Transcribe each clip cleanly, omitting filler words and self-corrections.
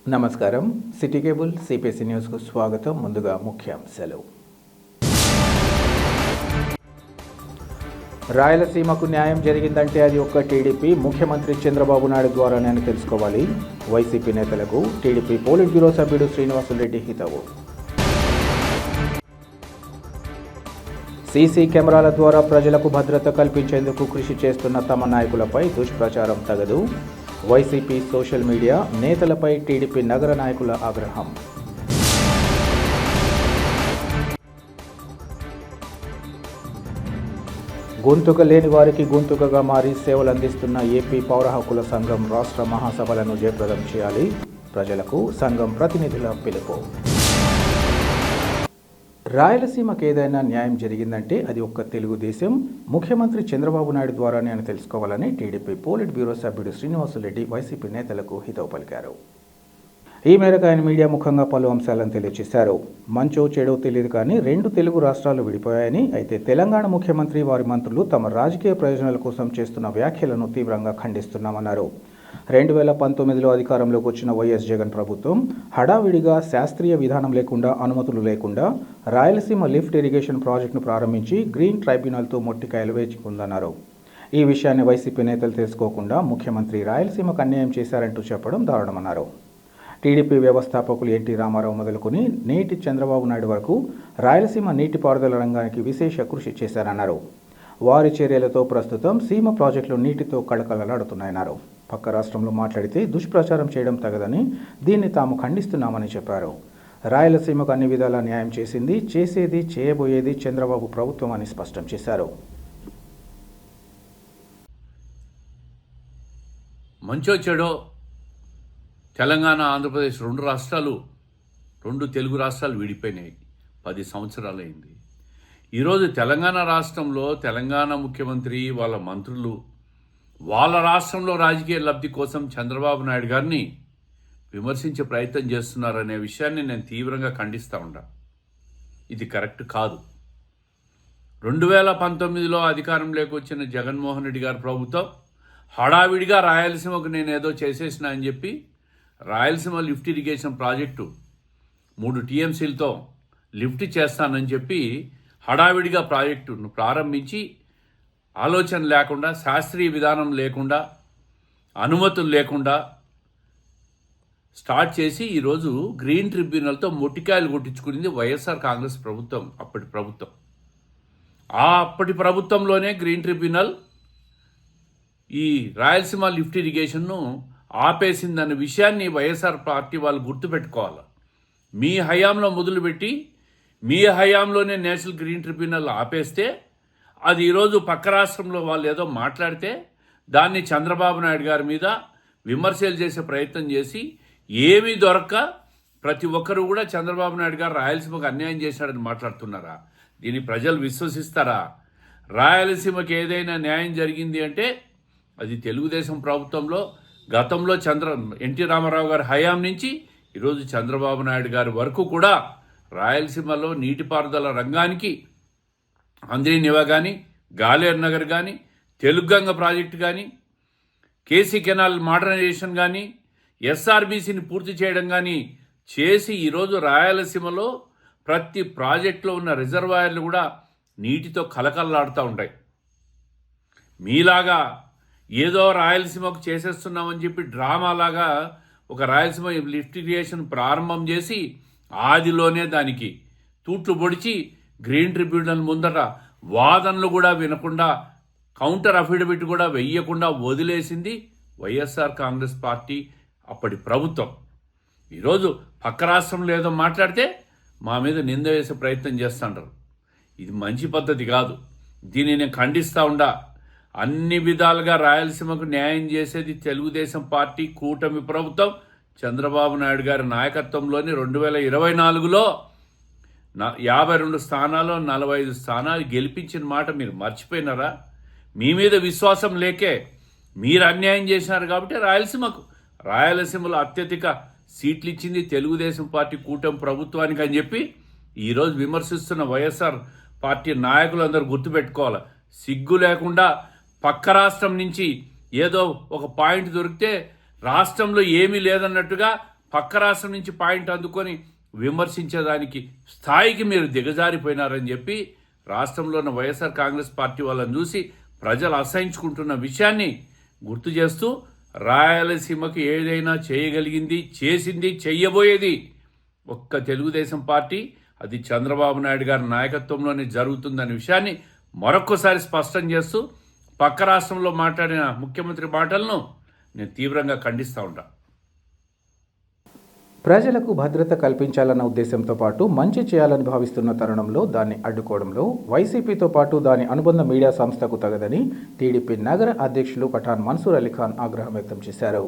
నమస్కారం. City cable CPC న్యూస్కు స్వాగతం. ముందుగా ముఖ్యాంశాలు. రాయలసీమకు న్యాయం జరిగిందంటే అది ఒక్క టీడీపీ, ముఖ్యమంత్రి చంద్రబాబు నాయుడు ద్వారానే అని తెలుసుకోవాలి. వైసీపీ నేతలకు టీడీపీ పోలిట్ బ్యూరో సభ్యుడు శ్రీనివాసులరెడ్డి హితవు. సీసీ కెమెరాల ద్వారా ప్రజలకు భద్రత కల్పించేందుకు కృషి చేస్తున్న తమ నాయకులపై దుష్ప్రచారం తగదు. వైసీపీ సోషల్ మీడియా నేతలపై టీడీపీ నగర నాయకుల ఆగ్రహం. గొంతుక లేని వారికి గొంతుకగా మారి సేవలు అందిస్తున్న ఏపీ పౌర హక్కుల సంఘం రాష్ట్ర మహాసభలను జయప్రదం చేయాలి. ప్రజలకు సంఘం ప్రతినిధుల పిలుపు. రాయలసీమకు ఏదైనా న్యాయం జరిగిందంటే అది ఒక్క తెలుగుదేశం, ముఖ్యమంత్రి చంద్రబాబు నాయుడు ద్వారానే అని తెలుసుకోవాలని టీడీపీ పోలిట్ బ్యూరో సభ్యుడు శ్రీనివాసులరెడ్డి వైసీపీ నేతలకు హితవు పలికారు. ఈ మేరకు ఆయన మీడియా ముఖంగా పలు అంశాలను తెలియజేశారు. మంచో చెడో తెలియదు కానీ 2 తెలుగు రాష్ట్రాలు విడిపోయాయని, అయితే తెలంగాణ ముఖ్యమంత్రి వారి మంత్రులు తమ రాజకీయ ప్రయోజనాల కోసం చేస్తున్న వ్యాఖ్యలను తీవ్రంగా ఖండిస్తున్నామన్నారు. 2019లో అధికారంలోకి వచ్చిన వైఎస్ జగన్ ప్రభుత్వం హడావిడిగా శాస్త్రీయ విధానం లేకుండా, అనుమతులు లేకుండా రాయలసీమ లిఫ్ట్ ఇరిగేషన్ ప్రాజెక్టును ప్రారంభించి గ్రీన్ ట్రైబ్యునల్తో మొట్టికాయలు వేచుకుందన్నారు. ఈ విషయాన్ని వైసీపీ నేతలు తెలుసుకోకుండా ముఖ్యమంత్రి రాయలసీమకు అన్యాయం చేశారంటూ చెప్పడం దారుణమన్నారు. టీడీపీ వ్యవస్థాపకులు ఎన్టీ రామారావు మొదలుకొని నేటి చంద్రబాబు నాయుడు వరకు రాయలసీమ నీటిపారుదల రంగానికి విశేష కృషి చేశారన్నారు. వారి చర్యలతో ప్రస్తుతం సీమ ప్రాజెక్టులు నీటితో కళకళలాడుతున్నాయన్నారు. పక్క రాష్ట్రంలో మాట్లాడితే దుష్ప్రచారం చేయడం తగదని, దీన్ని తాము ఖండిస్తున్నామని చెప్పారు. రాయలసీమకు అన్ని విధాలా న్యాయం చేసింది, చేసేది, చేయబోయేది చంద్రబాబు ప్రభుత్వం అని స్పష్టం చేశారు. మంచో చెడో తెలంగాణ, ఆంధ్రప్రదేశ్ 2 రాష్ట్రాలు, 2 తెలుగు రాష్ట్రాలు విడిపోయినాయి. 10 సంవత్సరాలైంది. ఈరోజు తెలంగాణ రాష్ట్రంలో తెలంగాణ ముఖ్యమంత్రి, వాళ్ళ మంత్రులు వాళ్ళ రాష్ట్రంలో రాజకీయ లబ్ధి కోసం చంద్రబాబు నాయుడు గారిని విమర్శించే ప్రయత్నం చేస్తున్నారనే విషయాన్ని నేను తీవ్రంగా ఖండిస్తూ ఉంటా. ఇది కరెక్ట్ కాదు. 2019లో అధికారంలోకి వచ్చిన జగన్మోహన్ రెడ్డి గారి ప్రభుత్వం హడావిడిగా రాయలసీమకు నేను ఏదో చేసేసిన అని చెప్పి రాయలసీమ లిఫ్ట్ ఇరిగేషన్ ప్రాజెక్టు 3 టీఎంసీలతో లిఫ్ట్ చేస్తానని చెప్పి హడావిడిగా ప్రాజెక్టును ప్రారంభించి ఆలోచన లేకుండా, శాస్త్రీయ విధానం లేకుండా, అనుమతులు లేకుండా స్టార్ట్ చేసి ఈరోజు గ్రీన్ ట్రిబ్యునల్తో మొట్టికాయలు కొట్టించుకునేది వైఎస్ఆర్ కాంగ్రెస్ ప్రభుత్వం. అప్పటి ప్రభుత్వంలోనే గ్రీన్ ట్రిబ్యునల్ ఈ రాయలసీమ లిఫ్ట్ ఇరిగేషన్ను ఆపేసిందన్న విషయాన్ని వైఎస్ఆర్ పార్టీ వాళ్ళు గుర్తుపెట్టుకోవాలి. మీ హయాంలో మొదలుపెట్టి మీ హయాంలోనే నేషనల్ గ్రీన్ ట్రిబ్యునల్ ఆపేస్తే అది ఈరోజు పక్క రాష్ట్రంలో వాళ్ళు ఏదో మాట్లాడితే దాన్ని చంద్రబాబు నాయుడు గారి మీద విమర్శలు చేసే ప్రయత్నం చేసి ఏమీ దొరక్క ప్రతి ఒక్కరు కూడా చంద్రబాబు నాయుడు గారు రాయలసీమకు అన్యాయం చేశాడని మాట్లాడుతున్నారా? దీన్ని ప్రజలు విశ్వసిస్తారా? రాయలసీమకి ఏదైనా న్యాయం జరిగింది అంటే అది తెలుగుదేశం ప్రభుత్వంలో గతంలో ఎన్టీ రామారావు గారి హయాం నుంచి ఈరోజు చంద్రబాబు నాయుడు గారి వరకు కూడా రాయలసీమలో నీటిపారుదల రంగానికి అంద్రీ నివా కానీ, గాలేరు నగర్ కానీ, తెలుగంగ ప్రాజెక్టు కానీ, కేసీ కెనాల్ మోడర్నైజేషన్ కానీ, ఎస్ఆర్బీసీని పూర్తి చేయడం కానీ చేసి ఈరోజు రాయలసీమలో ప్రతి ప్రాజెక్టులో ఉన్న రిజర్వాయర్లు కూడా నీటితో కలకల్లాడుతూ ఉంటాయి. మీలాగా ఏదో రాయలసీమకు చేసేస్తున్నామని చెప్పి డ్రామాలాగా ఒక రాయలసీమ లిఫ్ట్ ఇరిగేషన్ ప్రారంభం చేసి ఆదిలోనే దానికి తూట్లు పొడిచి గ్రీన్ ట్రిబ్యునల్ ముందట వాదనలు కూడా వినకుండా, కౌంటర్ అఫిడవిట్ కూడా వెయ్యకుండా వదిలేసింది వైఎస్ఆర్ కాంగ్రెస్ పార్టీ అప్పటి ప్రభుత్వం. ఈరోజు పక్క రాష్ట్రంలో ఏదో మాట్లాడితే మా మీద నింద వేసే ప్రయత్నం చేస్తుంటారు. ఇది మంచి పద్ధతి కాదు. దీన్ని నేను ఖండిస్తూ ఉండా. అన్ని విధాలుగా రాయలసీమకు న్యాయం చేసేది తెలుగుదేశం పార్టీ, కూటమి ప్రభుత్వం, చంద్రబాబు నాయుడు గారి నాయకత్వంలోని 2024లో 52 స్థానాల్లో 45 స్థానాలు గెలిపించిన మాట మీరు మర్చిపోయినారా? మీ మీద విశ్వాసం లేకే మీరు అన్యాయం చేసినారు కాబట్టి రాయలసీమలో అత్యధిక సీట్లు ఇచ్చింది తెలుగుదేశం పార్టీ, కూటమి ప్రభుత్వానికి అని చెప్పి ఈరోజు విమర్శిస్తున్న వైఎస్ఆర్ పార్టీ నాయకులందరూ గుర్తుపెట్టుకోవాలి. సిగ్గు లేకుండా పక్క రాష్ట్రం నుంచి ఏదో ఒక పాయింట్ దొరికితే రాష్ట్రంలో ఏమీ లేదన్నట్టుగా పక్క రాష్ట్రం నుంచి పాయింట్ అందుకొని విమర్శించేదానికి స్థాయికి మీరు దిగజారిపోయినారని చెప్పి రాష్ట్రంలో ఉన్న వైఎస్ఆర్ కాంగ్రెస్ పార్టీ వాళ్ళని చూసి ప్రజలు అసహించుకుంటున్న విషయాన్ని గుర్తు చేస్తూ రాయలసీమకు ఏదైనా చేయగలిగింది, చేసింది, చెయ్యబోయేది ఒక్క తెలుగుదేశం పార్టీ, అది చంద్రబాబు నాయుడు గారి నాయకత్వంలోనే జరుగుతుందనే విషయాన్ని మరొక్కసారి స్పష్టం చేస్తూ పక్క రాష్ట్రంలో మాట్లాడిన ముఖ్యమంత్రి మాటలను నేను తీవ్రంగా ఖండిస్తూ ఉంటాను. ప్రజలకు భద్రత కల్పించాలన్న ఉద్దేశంతో పాటు మంచి చేయాలని భావిస్తున్న తరుణంలో దాన్ని అడ్డుకోవడంలో వైసీపీతో పాటు దాని అనుబంధ మీడియా సంస్థకు తగదని టీడీపీ నగర అధ్యక్షులు పఠాన్ మన్సూర్ అలీఖాన్ ఆగ్రహం వ్యక్తం చేశారు.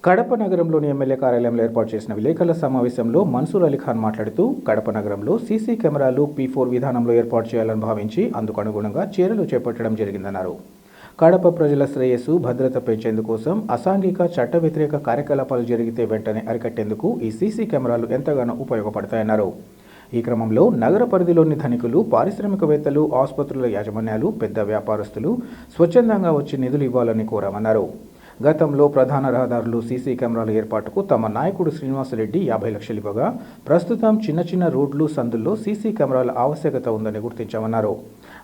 కడప నగరంలోని ఎమ్మెల్యే కార్యాలయంలో ఏర్పాటు చేసిన విలేకరుల సమావేశంలో మన్సూర్ అలీఖాన్ మాట్లాడుతూ కడప నగరంలో సీసీ కెమెరాలు P4 విధానంలో ఏర్పాటు చేయాలని భావించి అందుకు అనుగుణంగా చర్యలు చేపట్టడం జరిగిందన్నారు. కడప ప్రజల శ్రేయస్సు భద్రత పెంచేందుకోసం అసాంఘిక చట్ట వ్యతిరేక కార్యకలాపాలు జరిగితే వెంటనే అరికట్టేందుకు ఈ సీసీ కెమెరాలు ఎంతగానో ఉపయోగపడతాయన్నారు. ఈ క్రమంలో నగర పరిధిలోని ధనికులు, పారిశ్రామికవేత్తలు, ఆసుపత్రుల యాజమాన్యాలు, పెద్ద వ్యాపారస్తులు స్వచ్ఛందంగా వచ్చి నిధులు ఇవ్వాలని కోరామన్నారు. గతంలో ప్రధాన రహదారులు సీసీ కెమెరాల ఏర్పాటుకు తమ నాయకుడు శ్రీనివాసరెడ్డి 50 లక్షలు ఇవ్వగా ప్రస్తుతం చిన్న చిన్న రోడ్లు, సందుల్లో సీసీ కెమెరాల ఆవశ్యకత ఉందని గుర్తించామన్నారు.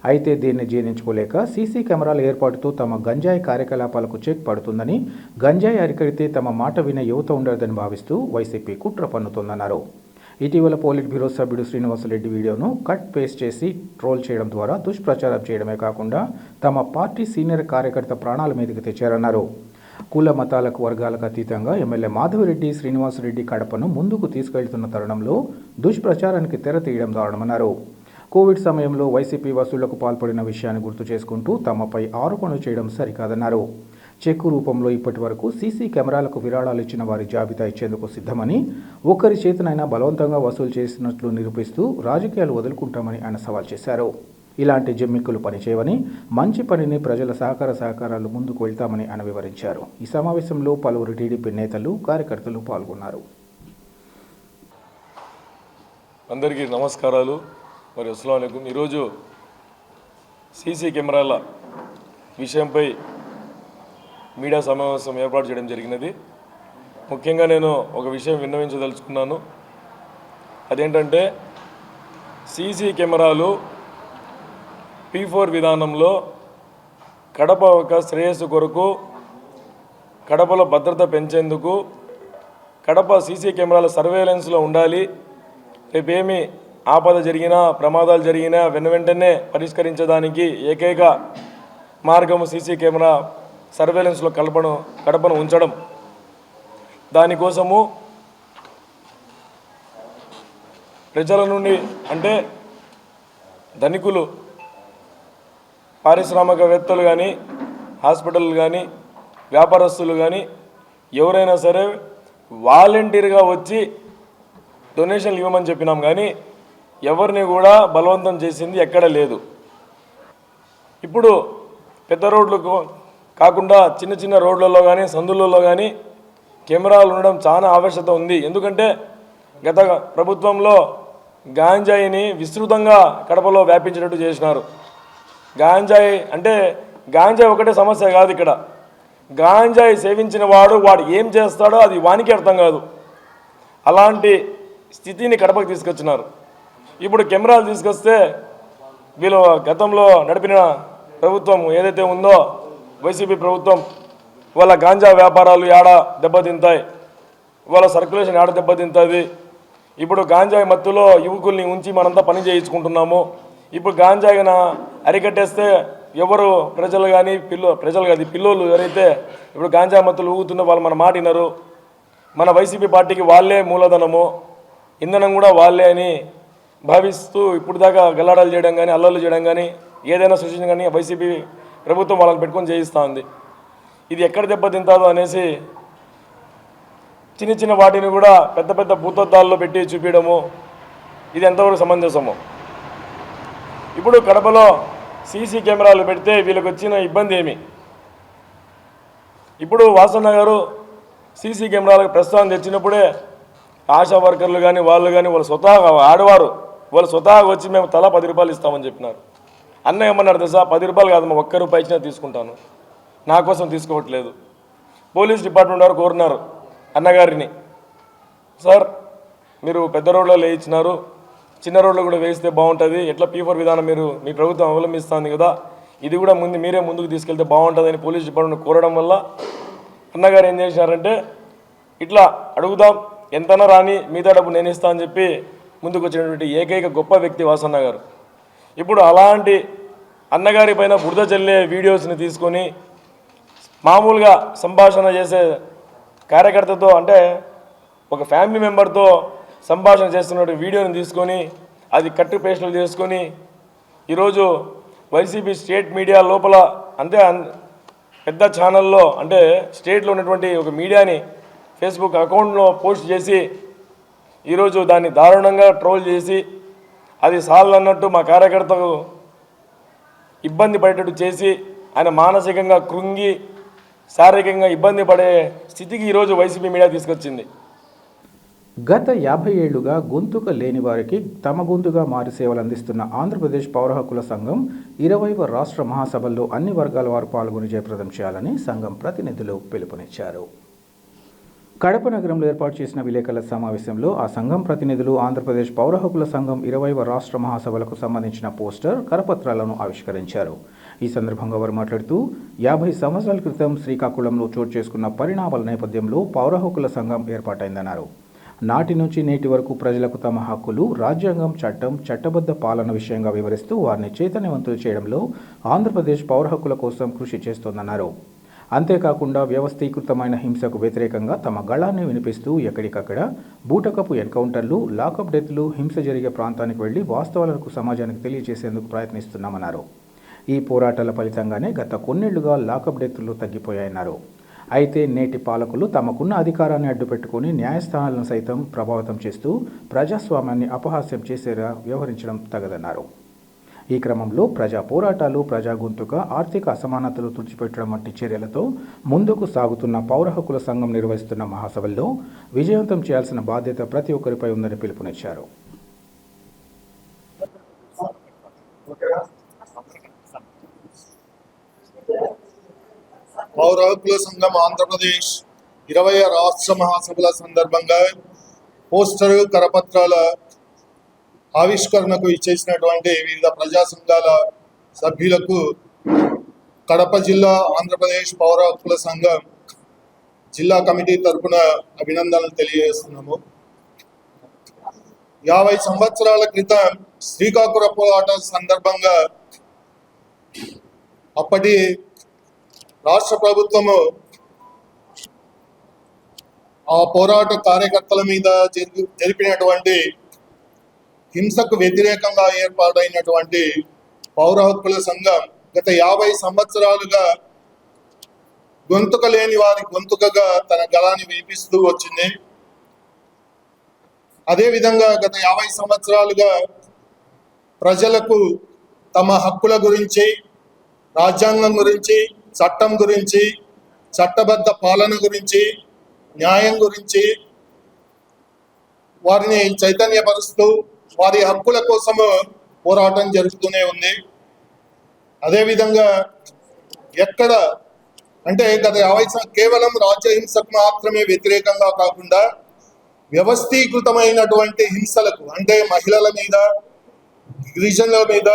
అయితే దీన్ని జీర్ణించుకోలేక సీసీ కెమెరాల ఏర్పాటుతో తమ గంజాయి కార్యకలాపాలకు చెక్ పడుతుందని, గంజాయి అరికడితే తమ మాట వినే యువత ఉండదని భావిస్తూ వైసీపీ కుట్ర పన్నుతోందన్నారు. ఇటీవల పోలిట్ బ్యూరో సభ్యుడు శ్రీనివాసరెడ్డి వీడియోను కట్ పేస్ట్ చేసి ట్రోల్ చేయడం ద్వారా దుష్ప్రచారం చేయడమే కాకుండా తమ పార్టీ సీనియర్ కార్యకర్త ప్రాణాల మీదకి తెచ్చారన్నారు. కుల మతాలకు వర్గాలకు అతీతంగా ఎమ్మెల్యే మాధవిరెడ్డి శ్రీనివాసరెడ్డి కడపను ముందుకు తీసుకెళ్తున్న తరుణంలో దుష్ప్రచారానికి తెర తీయడం దారుణమన్నారు. కోవిడ్ సమయంలో వైసీపీ వసూళ్లకు పాల్పడిన విషయాన్ని గుర్తు చేసుకుంటూ తమపై ఆరోపణలు చేయడం సరికాదన్నారు. చెక్కు రూపంలో ఇప్పటి వరకు సీసీ కెమెరాలకు విరాళాలు ఇచ్చిన వారి జాబితా ఇచ్చేందుకు సిద్ధమని, ఒక్కరి చేతనైనా బలవంతంగా వసూలు చేసినట్లు నిరూపిస్తూ రాజకీయాలు వదులుకుంటామని ఆయన సవాల్ చేశారు. ఇలాంటి జిమ్మిక్కులు పనిచేయవని, మంచి పనిని ప్రజల సహకారాలు ముందుకు వెళ్తామని ఆయన వివరించారు. ఈ సమావేశంలో పలువురు టీడీపీ నేతలు, కార్యకర్తలు పాల్గొన్నారు. అందరికీ నమస్కారాలు. మరి అస్సలాము అలైకుం. ఈరోజు సీసీ కెమెరాల విషయంపై మీడియా సమావేశం ఏర్పాటు చేయడం జరిగినది. ముఖ్యంగా నేను ఒక విషయం విన్నవించదలుచుకున్నాను. అదేంటంటే సీసీ కెమెరాలు P4 విధానంలో కడప ఒక శ్రేయస్సు కొరకు, కడపలో భద్రత పెంచేందుకు కడప సీసీ కెమెరాల సర్వేలెన్స్లో ఉండాలి. రేపేమి ఆపద జరిగినా, ప్రమాదాలు జరిగినా వెంటనే పరిష్కరించడానికి ఏకైక మార్గము సీసీ కెమెరా సర్వేలెన్స్లో కడపను ఉంచడం. దానికోసము ప్రజల నుండి, అంటే ధనికులు, పారిశ్రామికవేత్తలు కానీ, హాస్పిటల్ కానీ, వ్యాపారస్తులు కానీ ఎవరైనా సరే వాలంటీర్గా వచ్చి డొనేషన్లు ఇవ్వమని చెప్పినాం. కానీ ఎవరిని కూడా బలవంతం చేసింది ఎక్కడ లేదు. ఇప్పుడు పెద్ద రోడ్లకు కాకుండా చిన్న చిన్న రోడ్లలో కానీ, సందులలో కానీ కెమెరాలు ఉండడం చాలా ఆవశ్యకత ఉంది. ఎందుకంటే గత ప్రభుత్వంలో గాంజాయిని విస్తృతంగా కడపలో వ్యాపించేటట్టు చేసినారు. గాంజాయి అంటే గాంజాయి ఒకటే సమస్య కాదు. ఇక్కడ గాంజాయి సేవించిన వాడు ఏం చేస్తాడో అది వానికి అర్థం కాదు. అలాంటి స్థితిని కడపకు తీసుకొచ్చినారు. ఇప్పుడు కెమెరాలు తీసుకొస్తే వీళ్ళు గతంలో నడిపిన ప్రభుత్వం ఏదైతే ఉందో వైసీపీ ప్రభుత్వం, వాళ్ళ గాంజా వ్యాపారాలు ఏడ దెబ్బతింటాయి, వాళ్ళ సర్క్యులేషన్ ఏడ దెబ్బతింటుంది. ఇప్పుడు గాంజాయి మత్తులో యువకుల్ని ఉంచి మనంతా పని చేయించుకుంటున్నాము. ఇప్పుడు గాంజాయిన అరికట్టేస్తే ఎవరు ప్రజలు కానీ పిల్లోళ్ళు ఎవరైతే ఇప్పుడు గాంజా మత్తులు ఊగుతున్న వాళ్ళు మన మాట వినరు. మన వైసీపీ పార్టీకి వాళ్ళే మూలధనము, ఇంధనం కూడా వాళ్ళే అని భావిస్తూ ఇప్పుడు దాకా గల్లాడాలు చేయడం కానీ, అల్లర్లు చేయడం కానీ, ఏదైనా సృష్టించడం కానీ వైసీపీ ప్రభుత్వం వాళ్ళని పెట్టుకొని చేయిస్తూ ఉంది. ఇది ఎక్కడ దెబ్బతింటాదో అనేసి చిన్న చిన్న వాటిని కూడా పెద్ద పెద్ద భూతద్దాల్లో పెట్టి చూపించడము, ఇది ఎంతవరకు సమంజసము? ఇప్పుడు కడపలో సీసీ కెమెరాలు పెడితే వీళ్ళకి వచ్చిన ఇబ్బంది ఏమి? ఇప్పుడు వాసన్న గారు సీసీ కెమెరాలకు ప్రస్తావన తెచ్చినప్పుడే ఆశా వర్కర్లు కానీ వాళ్ళు స్వతహాగా ఆడవారు వాళ్ళు స్వతహాగా వచ్చి మేము తలా 10 రూపాయలు ఇస్తామని చెప్పినారు. అన్న ఏమన్నారు తెలుసా? 10 రూపాయలు కాదు, మా 1 రూపాయి ఇచ్చినా తీసుకుంటాను, నా కోసం తీసుకోవట్లేదు. పోలీస్ డిపార్ట్మెంట్ వారు కోరినారు అన్నగారిని, సార్ మీరు పెద్ద రోడ్లో వేయించినారు, చిన్న రోడ్లో కూడా వేస్తే బాగుంటుంది, ఎట్లా P4 విధానం మీ ప్రభుత్వం అవలంబిస్తుంది కదా, ఇది కూడా మీరే ముందుకు తీసుకెళ్తే బాగుంటుందని పోలీస్ డిపార్ట్మెంట్ కోరడం వల్ల అన్నగారు ఏం చేశారంటే ఇట్లా అడుగుదాం ఎంతనా రాని మిగతా డబ్బు నేను ఇస్తా అని చెప్పి ముందుకు వచ్చినటువంటి ఏకైక గొప్ప వ్యక్తి వాసన్న గారు. ఇప్పుడు అలాంటి అన్నగారి పైన బురద చల్లే వీడియోస్ని తీసుకొని మామూలుగా సంభాషణ చేసే కార్యకర్తతో, అంటే ఒక ఫ్యామిలీ మెంబర్తో సంభాషణ చేస్తున్న వీడియోని తీసుకొని అది కట్టు పేస్టులు చేసుకొని ఈరోజు వైసీపీ స్టేట్ మీడియా లోపల అంటే పెద్ద ఛానల్లో అంటే స్టేట్లో ఉన్నటువంటి ఒక మీడియాని ఫేస్బుక్ అకౌంట్లో పోస్ట్ చేసి ఈరోజు దాన్ని దారుణంగా ట్రోల్ చేసి అది సాలన్నట్టు మా కార్యకర్తకు ఇబ్బంది పడేటట్టు చేసి ఆయన మానసికంగా కృంగి శారీరకంగా ఇబ్బంది పడే స్థితికి ఈరోజు వైసీపీ మీడియా తీసుకొచ్చింది. గత 50 ఏళ్లుగా గొంతుక లేని వారికి తమ గొంతుగా మారి సేవలు అందిస్తున్న ఆంధ్రప్రదేశ్ పౌర హక్కుల సంఘం 20వ రాష్ట్ర మహాసభల్లో అన్ని వర్గాల వారు పాల్గొని జయప్రదం చేయాలని సంఘం ప్రతినిధులు పిలుపునిచ్చారు. కడప నగరంలో ఏర్పాటు చేసిన విలేకరుల సమావేశంలో ఆ సంఘం ప్రతినిధులు ఆంధ్రప్రదేశ్ పౌర హక్కుల సంఘం 20వ రాష్ట్ర మహాసభలకు సంబంధించిన పోస్టర్, కరపత్రాలను ఆవిష్కరించారు. ఈ సందర్భంగా వారు మాట్లాడుతూ 50 సంవత్సరాల క్రితం శ్రీకాకుళంలో చోటు చేసుకున్న పరిణామాల నేపథ్యంలో పౌర హక్కుల సంఘం ఏర్పాటైందన్నారు. నాటి నుంచి నేటి వరకు ప్రజలకు తమ హక్కులు, రాజ్యాంగం, చట్టం, చట్టబద్ధ పాలన విషయంగా వివరిస్తూ వారిని చైతన్యవంతులు చేయడంలో ఆంధ్రప్రదేశ్ పౌర హక్కుల కోసం కృషి చేస్తోందన్నారు. అంతేకాకుండా వ్యవస్థీకృతమైన హింసకు వ్యతిరేకంగా తమ గళాన్ని వినిపిస్తూ ఎక్కడికక్కడ బూటకపు ఎన్కౌంటర్లు, లాకప్ డెత్లు, హింస జరిగే ప్రాంతానికి వెళ్లి వాస్తవాలకు సమాజానికి తెలియజేసేందుకు ప్రయత్నిస్తున్నామన్నారు. ఈ పోరాటాల ఫలితంగానే గత కొన్నేళ్లుగా లాకప్ డెత్లు తగ్గిపోయాయన్నారు. అయితే నేటి పాలకులు తమకున్న అధికారాన్ని అడ్డుపెట్టుకుని న్యాయస్థానాలను సైతం ప్రభావితం చేస్తూ ప్రజాస్వామ్యాన్ని అపహాస్యం చేసేలా వ్యవహరించడం తగదన్నారు. ఈ క్రమంలో ప్రజా పోరాటాలు, ప్రజా గొంతుక, ఆర్థిక అసమానతలు తుడిచిపెట్టడం వంటి చర్యలతో ముందుకు సాగుతున్న పౌర హక్కుల సంఘం నిర్వహిస్తున్న మహాసభల్లో విజయవంతం చేయాల్సిన బాధ్యత ప్రతి ఒక్కరిపై ఉందని పిలుపునిచ్చారు. పౌర హక్కుల సంఘం ఆంధ్రప్రదేశ్ 20వ రాష్ట్ర మహాసభల సందర్భంగా పోస్టరు, కరపత్రాల ఆవిష్కరణకు ఇచ్చేసినటువంటి వివిధ ప్రజా సంఘాల సభ్యులకు కడప జిల్లా ఆంధ్రప్రదేశ్ పౌర హక్కుల సంఘం జిల్లా కమిటీ తరఫున అభినందనలు తెలియజేస్తున్నాము. 50 సంవత్సరాల క్రితం శ్రీకాకుళం పోరాట సందర్భంగా అప్పటి రాష్ట్ర ప్రభుత్వము ఆ పోరాట కార్యకర్తల మీద జరిపినటువంటి హింసకు వ్యతిరేకంగా ఏర్పాటైనటువంటి పౌర హక్కుల సంఘం గత 50 సంవత్సరాలుగా గొంతుక లేని వారి గొంతుకగా తన గళాన్ని వినిపిస్తూ వచ్చింది. అదేవిధంగా గత 50 సంవత్సరాలుగా ప్రజలకు తమ హక్కుల గురించి, రాజ్యాంగం గురించి, చట్టం గురించి, చట్టబద్ధ పాలన గురించి, న్యాయం గురించి వారిని చైతన్యపరుస్తూ వారి హక్కుల కోసము పోరాటం జరుగుతూనే ఉంది. అదేవిధంగా ఎక్కడ అంటే గత 50 కేవలం రాజ్యహింసకు మాత్రమే వ్యతిరేకంగా కాకుండా వ్యవస్థీకృతమైనటువంటి హింసలకు అంటే మహిళల మీద, గిరిజనుల మీద,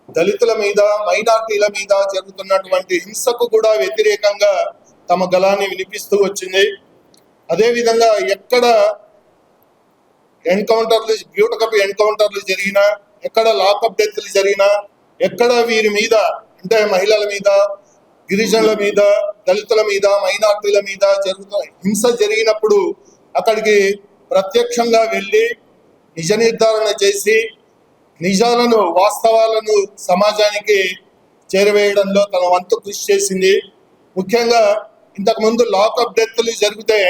దళితుల మీద, మైనార్టీల మీద జరుగుతున్నటువంటి హింసకు కూడా వ్యతిరేకంగా తమ గళాన్ని వినిపిస్తూ వచ్చింది. అదేవిధంగా ఎక్కడ ఎన్కౌంటర్లు, బ్యూటకప్ ఎన్కౌంటర్లు జరిగినా, ఎక్కడ లాకప్ డెత్లు జరిగినా, ఎక్కడ వీరి మీద అంటే మహిళల మీద, గిరిజనుల మీద, దళితుల మీద, మైనార్టీల మీద జరుగుతున్న హింస జరిగినప్పుడు అక్కడికి ప్రత్యక్షంగా వెళ్ళి నిజ నిర్ధారణ చేసి నిజాలను, వాస్తవాలను సమాజానికి చేరవేయడంలో తన వంతు కృషి చేసింది. ముఖ్యంగా ఇంతకుముందు లాకప్ డెత్లు జరిగితే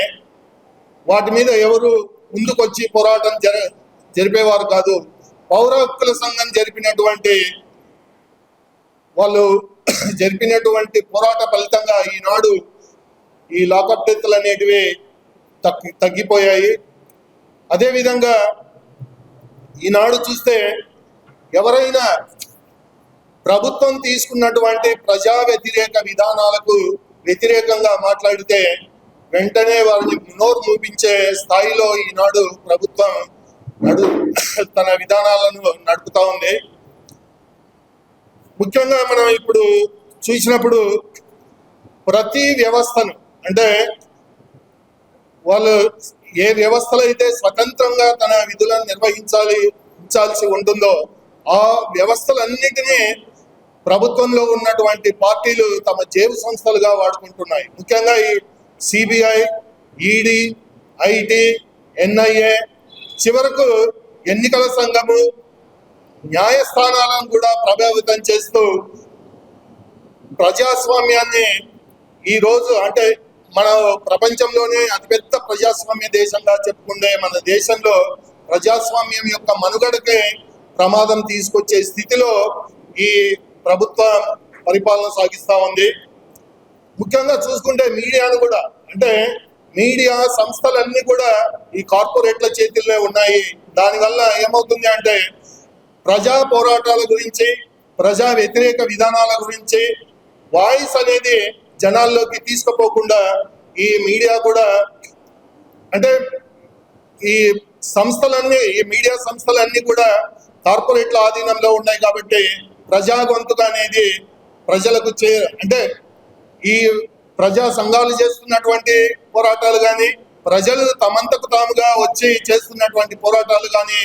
వాటి మీద ఎవరు ముందుకొచ్చి పోరాటం జరిపేవారు కాదు. పౌర హక్కుల సంఘం జరిపినటువంటి పోరాట ఫలితంగా ఈనాడు ఈ లాకప్ డెత్లు అనేటివి తగ్గిపోయాయి. అదేవిధంగా ఈనాడు చూస్తే ఎవరైనా ప్రభుత్వం తీసుకున్నటువంటి ప్రజా వ్యతిరేక విధానాలకు వ్యతిరేకంగా మాట్లాడితే వెంటనే వారిని నోరు మూపించే స్థాయిలో ఈనాడు ప్రభుత్వం తన విధానాలను నడుపుతా ఉంది. ముఖ్యంగా మనం ఇప్పుడు చూసినప్పుడు ప్రతి వ్యవస్థను, అంటే వాళ్ళు ఏ వ్యవస్థలో అయితే స్వతంత్రంగా తన విధులను నిర్వహించాల్సి ఉంటుందో ఆ వ్యవస్థలన్నిటినీ ప్రభుత్వంలో ఉన్నటువంటి పార్టీలు తమ జేబు సంస్థలుగా వాడుకుంటున్నాయి. ముఖ్యంగా ఈ సిబిఐ, ఈడీ, ఐటీ, ఎన్ఐఏ, చివరకు ఎన్నికల సంఘము, న్యాయస్థానాలను కూడా ప్రభావితం చేస్తూ ప్రజాస్వామ్యాన్ని ఈరోజు, అంటే మన ప్రపంచంలోనే అతిపెద్ద ప్రజాస్వామ్య దేశంగా చెప్పుకునే మన దేశంలో ప్రజాస్వామ్యం యొక్క మనుగడకే ప్రమాదం తీసుకొచ్చే స్థితిలో ఈ ప్రభుత్వ పరిపాలన సాగిస్తూ ఉంది. ముఖ్యంగా చూసుకుంటే మీడియాను కూడా, అంటే మీడియా సంస్థలన్నీ కూడా ఈ కార్పొరేట్ల చేతుల్లో ఉన్నాయి. దానివల్ల ఏమవుతుంది అంటే ప్రజా పోరాటాల గురించి, ప్రజా వ్యతిరేక విధానాల గురించి వాయిస్ అనేది జనాల్లోకి తీసుకుపోకుండా ఈ మీడియా కూడా, అంటే ఈ మీడియా సంస్థలన్నీ కూడా కార్పొరేట్ల ఆధీనంలో ఉన్నాయి. కాబట్టి ప్రజా గొంతుక అనేది ప్రజలకు అంటే ఈ ప్రజా సంఘాలు చేస్తున్నటువంటి పోరాటాలు కానీ, ప్రజలు తమంతకు తాముగా వచ్చి చేస్తున్నటువంటి పోరాటాలు కానీ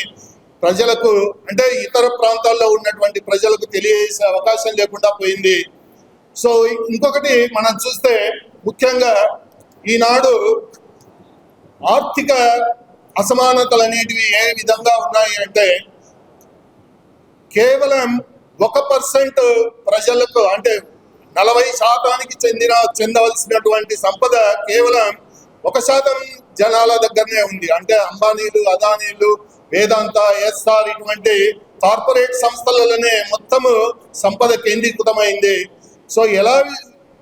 ప్రజలకు, అంటే ఇతర ప్రాంతాల్లో ఉన్నటువంటి ప్రజలకు తెలియజేసే అవకాశం లేకుండా పోయింది. సో ఇంకొకటి మనం చూస్తే ముఖ్యంగా ఈనాడు ఆర్థిక అసమానతలు అనేటివి ఏ విధంగా ఉన్నాయి అంటే కేవలం 1% ప్రజలకు, అంటే 40% చెందవలసినటువంటి సంపద కేవలం 1% జనాల దగ్గరనే ఉంది. అంటే అంబానీలు, అదానీలు, వేదాంత, ఎస్ఆర్ ఇటువంటి కార్పొరేట్ సంస్థలలోనే మొత్తము సంపద కేంద్రీకృతమైంది. సో ఎలా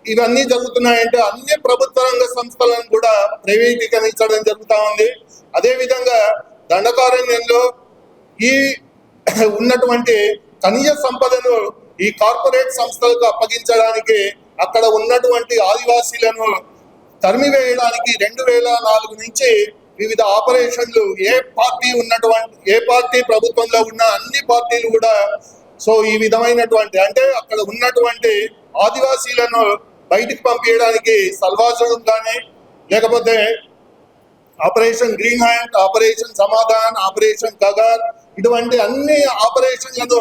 ఇవన్నీ జరుగుతున్నాయంటే అన్ని ప్రభుత్వ రంగ సంస్థలను కూడా ప్రైవేటీకరించడం జరుగుతూ ఉంది. అదేవిధంగా దండకారణ్యంలో ఈ ఉన్నటువంటి ఖనిజ సంపదను ఈ కార్పొరేట్ సంస్థలకు అప్పగించడానికి, అక్కడ ఉన్నటువంటి ఆదివాసీలను తరిమివేయడానికి 2004 నుంచి వివిధ ఆపరేషన్లు ఏ పార్టీ ప్రభుత్వంలో ఉన్న అన్ని పార్టీలు కూడా సో ఈ విధమైనటువంటి, అంటే అక్కడ ఉన్నటువంటి ఆదివాసీలను బయటికి పంపించడానికి సల్వాజుడు కానీ, లేకపోతే operation green hand, operation Samadhan, operation Kagar, ఇటువంటి అన్ని ఆపరేషన్లను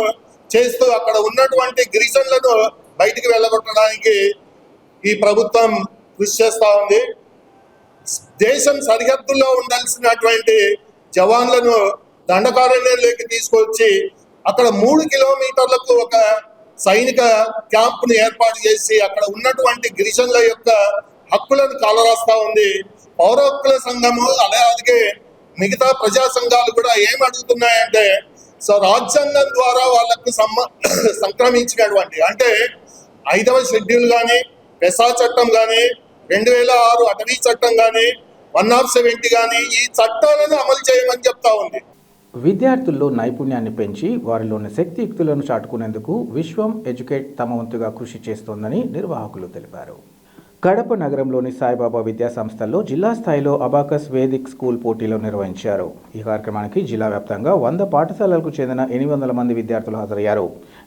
చేస్తూ అక్కడ ఉన్నటువంటి గిరిజనులను బయటికి వెళ్ళగొట్టడానికి ఈ ప్రభుత్వం కృషి చేస్తూ ఉంది. దేశం సరిహద్దుల్లో ఉండాల్సినటువంటి జవాన్లను దండకారణ్యంలోకి తీసుకొచ్చి అక్కడ 3 కిలోమీటర్లకు ఒక సైనిక క్యాంపును ఏర్పాటు చేసి అక్కడ ఉన్నటువంటి గిరిజనుల యొక్క హక్కులను కాలరాస్తా ఉంది. పౌర హక్కుల సంఘము అలాగే మిగతా ప్రజా సంఘాలు కూడా ఏం అడుగుతున్నాయంటే, సో రాజ్యాంగం ద్వారా వాళ్ళకు సంక్రమించినటువంటి, అంటే 5వ షెడ్యూల్ కానీ, పెసా చట్టం కానీ, 2006 అటవీ చట్టం కానీ, 170 కానీ ఈ చట్టాలను అమలు చేయమని చెప్తా ఉంది. విద్యార్థుల్లో నైపుణ్యాన్ని పెంచి వారిలోని శక్తియుక్తులను చాటుకునేందుకు విశ్వం ఎడ్యుకేట్ తమ వంతుగా కృషి చేస్తోందని నిర్వాహకులు తెలిపారు. కడప నగరంలోని సాయిబాబా విద్యా సంస్థల్లో జిల్లా స్థాయిలో అబాకస్ వేదిక్ స్కూల్ పోటీలు నిర్వహించారు. ఈ కార్యక్రమానికి జిల్లా వ్యాప్తంగా 100 పాఠశాలలకు చెందిన 800 మంది విద్యార్థులు హాజరయ్యారు.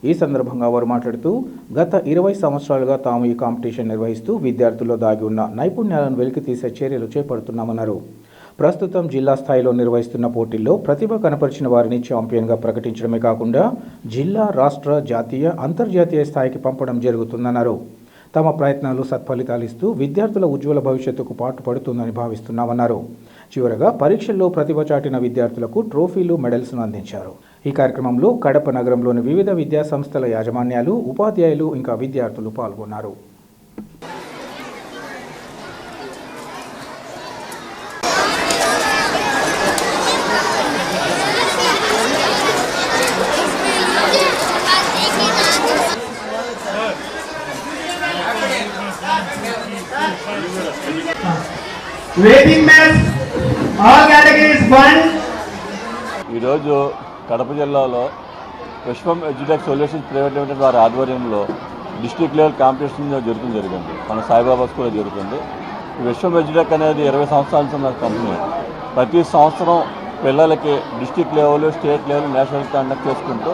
ఈ సందర్భంగా వారు మాట్లాడుతూ గత 20 సంవత్సరాలుగా తాము ఈ కాంపిటీషన్ నిర్వహిస్తూ విద్యార్థుల్లో దాగి ఉన్న నైపుణ్యాలను వెలికితీసే చర్యలు చేపడుతున్నామన్నారు. ప్రస్తుతం జిల్లా స్థాయిలో నిర్వహిస్తున్న పోటీల్లో ప్రతిభ కనపరిచిన వారిని ఛాంపియన్గా ప్రకటించడమే కాకుండా జిల్లా, రాష్ట్ర, జాతీయ, అంతర్జాతీయ స్థాయికి పంపడం జరుగుతుందన్నారు. తమ ప్రయత్నాలు సత్ఫలితాలు ఇస్తూ విద్యార్థుల ఉజ్వల భవిష్యత్తుకు పాటుపడుతుందని భావిస్తున్నామన్నారు. చివరగా పరీక్షల్లో ప్రతిభ చాటిన విద్యార్థులకు ట్రోఫీలు, మెడల్స్ను అందించారు. ఈ కార్యక్రమంలో కడప నగరంలోని వివిధ విద్యా సంస్థల యాజమాన్యాలు, ఉపాధ్యాయులు ఇంకా విద్యార్థులు పాల్గొన్నారు. ఈరోజు కడప జిల్లాలో విశ్వం ఎడ్యుటెక్ సొల్యూషన్స్ ప్రైవేట్ లిమిటెడ్ వారి ఆధ్వర్యంలో డిస్ట్రిక్ట్ లెవెల్ కాంపిటీషన్ జరుగుతుంది. మన సాయిబాబా స్కూల్లో జరుగుతుంది. విశ్వం ఎడ్యుటెక్ అనేది 20 సంవత్సరాల నుంచి ఉన్న కంపెనీ. ప్రతి సంవత్సరం పిల్లలకి district level, state level, national conduct చేసుకుంటూ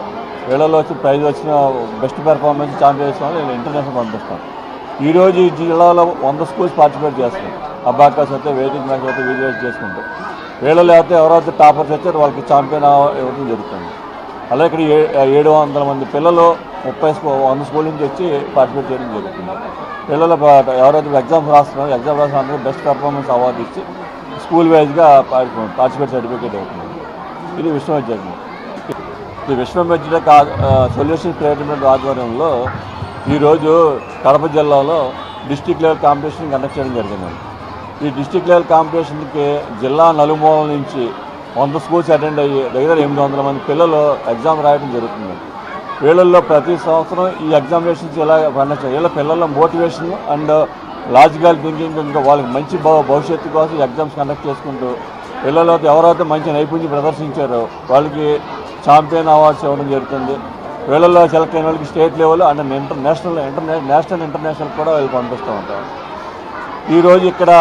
వీళ్ళలో వచ్చి ప్రైజ్ వచ్చిన బెస్ట్ పెర్ఫార్మెన్స్ ఛాంపియన్స్ వాళ్ళు ఇంటర్నేషనల్ పంపిస్తాం. ఈరోజు ఈ జిల్లాలో 100 స్కూల్స్ పార్టిసిపేట్ చేస్తున్నాం. అబాకస్ అయితే, వేదిక మ్యాచ్ అయితే విజువలైజ్ చేసుకుంటూ వీళ్ళలో అయితే ఎవరైతే టాపర్స్ వచ్చారో వాళ్ళకి ఛాంపియన్ ఇవ్వడం జరుగుతుంది. అలాగే ఇక్కడ 700 మంది పిల్లలు 100 స్కూల్ నుంచి వచ్చి పార్టిసిపేట్ చేయడం జరుగుతుంది. పిల్లలు ఎవరైతే ఎగ్జామ్స్ రాస్తున్నారో ఎగ్జామ్ రాసిన అందరూ బెస్ట్ పెర్ఫార్మెన్స్ అవార్డు ఇచ్చి స్కూల్ వైజ్గా పార్టిసిపేట్ సర్టిఫికేట్ అవుతుంది. ఇది విశ్వం ఎడ్యుటెక్. ఈ విశ్వం ఎడ్యుటెక్ సొల్యూషన్ ప్రైవేట్ ఆధ్వర్యంలో ఈరోజు కడప జిల్లాలో డిస్ట్రిక్ట్ లెవెల్ కాంపిటీషన్ కండక్ట్ చేయడం జరిగింది. ఈ డిస్ట్రిక్ట్ లెవెల్ కాంపిటీషన్కి జిల్లా నలుమూలల నుంచి 100 స్కూల్స్ అటెండ్ అయ్యి దగ్గర 800 మంది పిల్లలు ఎగ్జామ్ రాయడం జరుగుతుంది. వీళ్ళల్లో ప్రతి సంవత్సరం ఈ ఎగ్జామినేషన్స్ ఇలా కండక్ట్ వీళ్ళ పిల్లల మోటివేషన్ అండ్ లాజికల్ థింకింగ్, ఇంకా వాళ్ళకి మంచి భవిష్యత్తు కోసం ఎగ్జామ్స్ కండక్ట్ చేసుకుంటూ పిల్లలు ఎవరైతే మంచి నైపుణ్యం ప్రదర్శించారో వాళ్ళకి ఛాంపియన్ అవార్డ్స్ ఇవ్వడం జరుగుతుంది. వీళ్ళల్లో సెలెక్ట్ అయిన వాళ్ళకి state level and national international కూడా వీళ్ళు పంపిస్తూ ఉంటారు. ఈరోజు ఇక్కడ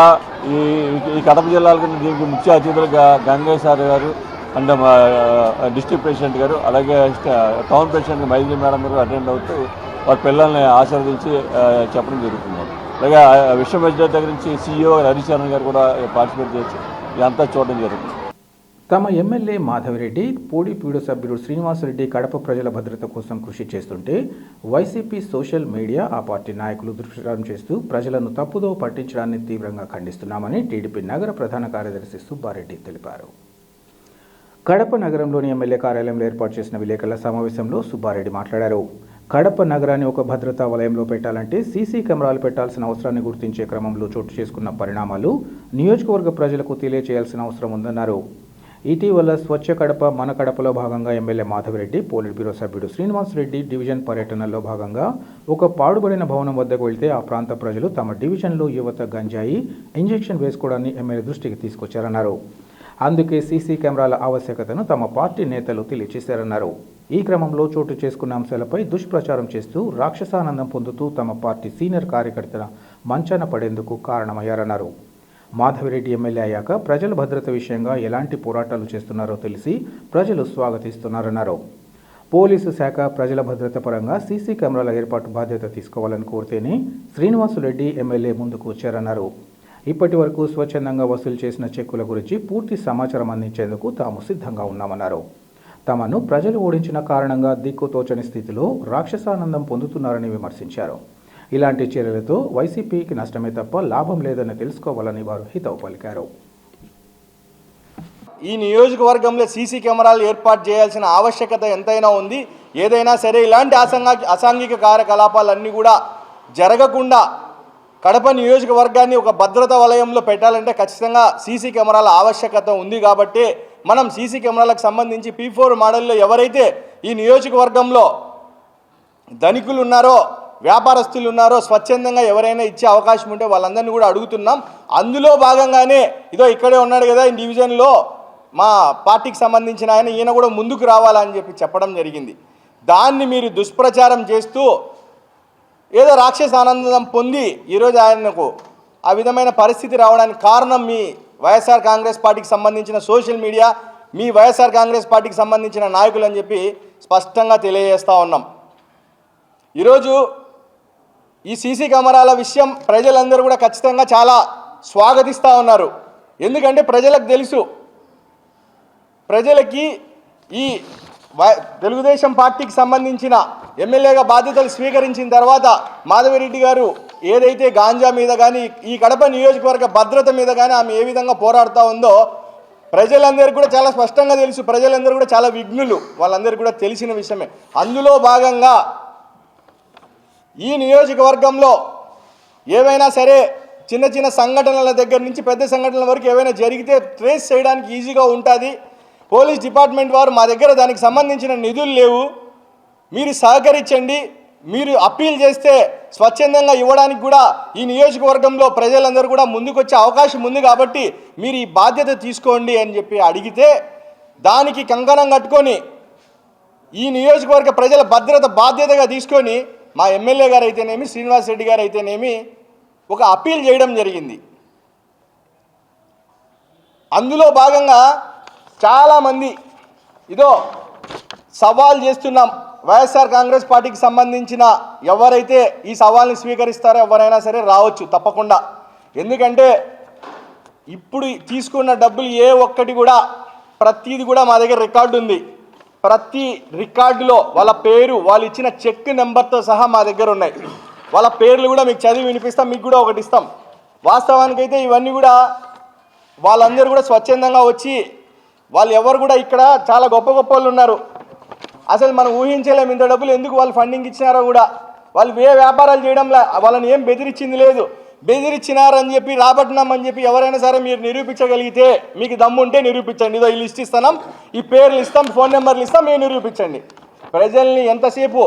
ఈ కడప జిల్లాలో దీనికి ముఖ్య అతిథులుగా గంగయ్య సార్ గారు అండ్ డిస్ట్రిక్ట్ ప్రెసిడెంట్ గారు, అలాగే టౌన్ ప్రెసిడెంట్ మైత్రి మేడం గారు అటెండ్ అవుతూ వారి పిల్లల్ని ఆశీర్వదించి చెప్పడం జరుగుతుంది. అలాగే విశ్వం ఎడ్యుటెక్ దగ్గర నుంచి CEO హరిచరణ్ గారు కూడా పార్టిసిపేట్ చేసి ఇదంతా చూడడం జరుగుతుంది. తమ ఎమ్మెల్యే మాధవిరెడ్డి, పూడి సభ్యుడు శ్రీనివాసరెడ్డి కడప ప్రజల భద్రత కోసం కృషి చేస్తుంటే వైసీపీ సోషల్ మీడియా ఆ పార్టీ నాయకులు దుష్ప్రచారం చేస్తూ ప్రజలను తప్పుదో పట్టించడాన్ని తీవ్రంగా ఖండిస్తున్నామని టీడీపీ నగర ప్రధాన కార్యదర్శి సుబ్బారెడ్డి తెలిపారు. కడప నగరంలోని ఎమ్మెల్యే కార్యాలయంలో ఏర్పాటు చేసిన విలేకరుల సమావేశంలో సుబ్బారెడ్డి మాట్లాడారు. కడప నగరాన్ని ఒక భద్రతా వలయంలో పెట్టాలంటే సీసీ కెమెరాలు పెట్టాల్సిన అవసరాన్ని గుర్తించే క్రమంలో చోటు చేసుకున్న పరిణామాలు నియోజకవర్గ ప్రజలకు తెలియచేయాల్సిన అవసరం ఉందన్నారు. ఇటీవల స్వచ్ఛ కడప మన కడపలో భాగంగా ఎమ్మెల్యే మాధవిరెడ్డి, పోలిట్ బ్యూరో సభ్యుడు శ్రీనివాసరెడ్డి డివిజన్ పర్యటనలో భాగంగా ఒక పాడుబడిన భవనం వద్దకు వెళ్తే ఆ ప్రాంత ప్రజలు తమ డివిజన్లో యువత గంజాయి ఇంజెక్షన్ వేసుకోవడాన్ని ఎమ్మెల్యే దృష్టికి తీసుకొచ్చారన్నారు. అందుకే సీసీ కెమెరాల ఆవశ్యకతను తమ పార్టీ నేతలు తెలియచేశారన్నారు. ఈ క్రమంలో చోటు చేసుకున్న అంశాలపై దుష్ప్రచారం చేస్తూ రాక్షసానందం పొందుతూ తమ పార్టీ సీనియర్ కార్యకర్తల మంచాన పడేందుకు కారణమయ్యారన్నారు. మాధవిరెడ్డి ఎమ్మెల్యే అయ్యాక ప్రజల భద్రత విషయంగా ఎలాంటి పోరాటాలు చేస్తున్నారో తెలిసి ప్రజలు స్వాగతిస్తున్నారన్నారు. పోలీసు శాఖ ప్రజల భద్రత పరంగా సీసీ కెమెరాల ఏర్పాటు బాధ్యత తీసుకోవాలని కోరితేనే శ్రీనివాసరెడ్డి ఎమ్మెల్యే ముందుకు వచ్చారన్నారు. ఇప్పటి వరకు స్వచ్ఛందంగా వసూలు చేసిన చెక్కుల గురించి పూర్తి సమాచారం అందించేందుకు తాము సిద్ధంగా ఉన్నామన్నారు. తమను ప్రజలు ఓడించిన కారణంగా దిక్కుతోచని స్థితిలో రాక్షసానందం పొందుతున్నారని విమర్శించారు. ఇలాంటి చర్యలతో వైసీపీకి నష్టమే తప్ప లాభం లేదని తెలుసుకోవాలని వారు హితవు పలికారు. ఈ నియోజకవర్గంలో సీసీ కెమెరాలు ఏర్పాటు చేయాల్సిన ఆవశ్యకత ఎంతైనా ఉంది. ఏదైనా సరే ఇలాంటి అసాంఘిక కార్యకలాపాలన్నీ కూడా జరగకుండా కడప నియోజకవర్గాన్ని ఒక భద్రతా వలయంలో పెట్టాలంటే ఖచ్చితంగా సీసీ కెమెరాల ఆవశ్యకత ఉంది. కాబట్టి మనం సీసీ కెమెరాలకు సంబంధించి P4 మోడల్లో ఎవరైతే ఈ నియోజకవర్గంలో ధనికులు ఉన్నారో, వ్యాపారస్తులు ఉన్నారో, స్వచ్ఛందంగా ఎవరైనా ఇచ్చే అవకాశం ఉంటే వాళ్ళందరినీ కూడా అడుగుతున్నాం. అందులో భాగంగానే ఇదో ఇక్కడే ఉన్నాడు కదా ఈ డివిజన్లో మా పార్టీకి సంబంధించిన ఈయన కూడా ముందుకు రావాలని చెప్పడం జరిగింది. దాన్ని మీరు దుష్ప్రచారం చేస్తూ ఏదో రాక్షస ఆనందం పొంది ఈరోజు ఆయనకు ఆ విధమైన పరిస్థితి రావడానికి కారణం మీ వైఎస్ఆర్ కాంగ్రెస్ పార్టీకి సంబంధించిన సోషల్ మీడియా, మీ వైఎస్ఆర్ కాంగ్రెస్ పార్టీకి సంబంధించిన నాయకులు అని చెప్పి స్పష్టంగా తెలియజేస్తూ ఉన్నాం. ఈరోజు ఈ సీసీ కెమెరాల విషయం ప్రజలందరూ కూడా ఖచ్చితంగా చాలా స్వాగతిస్తూ ఉన్నారు. ఎందుకంటే ప్రజలకు తెలుసు, ప్రజలకి ఈ తెలుగుదేశం పార్టీకి సంబంధించిన ఎమ్మెల్యేగా బాధ్యతలు స్వీకరించిన తర్వాత మాధవిరెడ్డి గారు ఏదైతే గాంజా మీద కానీ ఈ కడప నియోజకవర్గ భద్రత మీద కానీ ఆమె ఏ విధంగా పోరాడుతూ ఉందో ప్రజలందరికీ కూడా చాలా స్పష్టంగా తెలుసు. ప్రజలందరూ కూడా చాలా విఘ్నులు, వాళ్ళందరికీ కూడా తెలిసిన విషయమే. అందులో భాగంగా ఈ నియోజకవర్గంలో ఏవైనా సరే చిన్న చిన్న సంఘటనల దగ్గర నుంచి పెద్ద సంఘటనల వరకు ఏవైనా జరిగితే ట్రేస్ చేయడానికి ఈజీగా ఉంటుంది. పోలీస్ డిపార్ట్మెంట్ వారు మా దగ్గర దానికి సంబంధించిన నిధులు లేవు, మీరు సహకరించండి, మీరు అప్పీల్ చేస్తే స్వచ్ఛందంగా ఇవ్వడానికి కూడా ఈ నియోజకవర్గంలో ప్రజలందరూ కూడా ముందుకొచ్చే అవకాశం ఉంది, కాబట్టి మీరు ఈ బాధ్యత తీసుకోండి అని చెప్పి అడిగితే దానికి కంకణం కట్టుకొని ఈ నియోజకవర్గ ప్రజల భద్రత బాధ్యతగా తీసుకొని మా ఎమ్మెల్యే గారు అయితేనేమి, శ్రీనివాసరెడ్డి గారు అయితేనేమి ఒక అప్పీల్ చేయడం జరిగింది. అందులో భాగంగా చాలామంది ఇదో సవాల్ చేస్తున్నాం. వైఎస్ఆర్ కాంగ్రెస్ పార్టీకి సంబంధించిన ఎవరైతే ఈ సవాల్ని స్వీకరిస్తారో ఎవరైనా సరే రావచ్చు తప్పకుండా. ఎందుకంటే ఇప్పుడు తీసుకున్న డబ్బులు ఏ ఒక్కటి కూడా ప్రతిది కూడా మా దగ్గర రికార్డు ఉంది. ప్రతి రికార్డులో వాళ్ళ పేరు, వాళ్ళు ఇచ్చిన చెక్ నెంబర్తో సహా మా దగ్గర ఉన్నాయి. వాళ్ళ పేర్లు కూడా మీకు చదివి వినిపిస్తాం, మీకు కూడా ఒకటి ఇస్తాం. వాస్తవానికైతే ఇవన్నీ కూడా వాళ్ళందరూ కూడా స్వచ్ఛందంగా వచ్చి, వాళ్ళు ఎవరు కూడా ఇక్కడ చాలా గొప్ప గొప్ప వాళ్ళు ఉన్నారు. అసలు మనం ఊహించలేము ఇంత డబ్బులు ఎందుకు వాళ్ళు ఫండింగ్ ఇచ్చినారో కూడా. వాళ్ళు ఏ వ్యాపారాలు చేయడంలా, వాళ్ళని ఏం బెదిరించింది లేదు. బెదిరించినారని చెప్పి రాబట్టినామని చెప్పి ఎవరైనా సరే మీరు నిరూపించగలిగితే, మీకు దమ్ము ఉంటే నిరూపించండి. ఇదో ఈ లిస్ట్ ఇస్తున్నాం, ఈ పేర్లు ఇస్తాం, ఫోన్ నెంబర్లు ఇస్తాం, మీరు నిరూపించండి. ప్రజల్ని ఎంతసేపు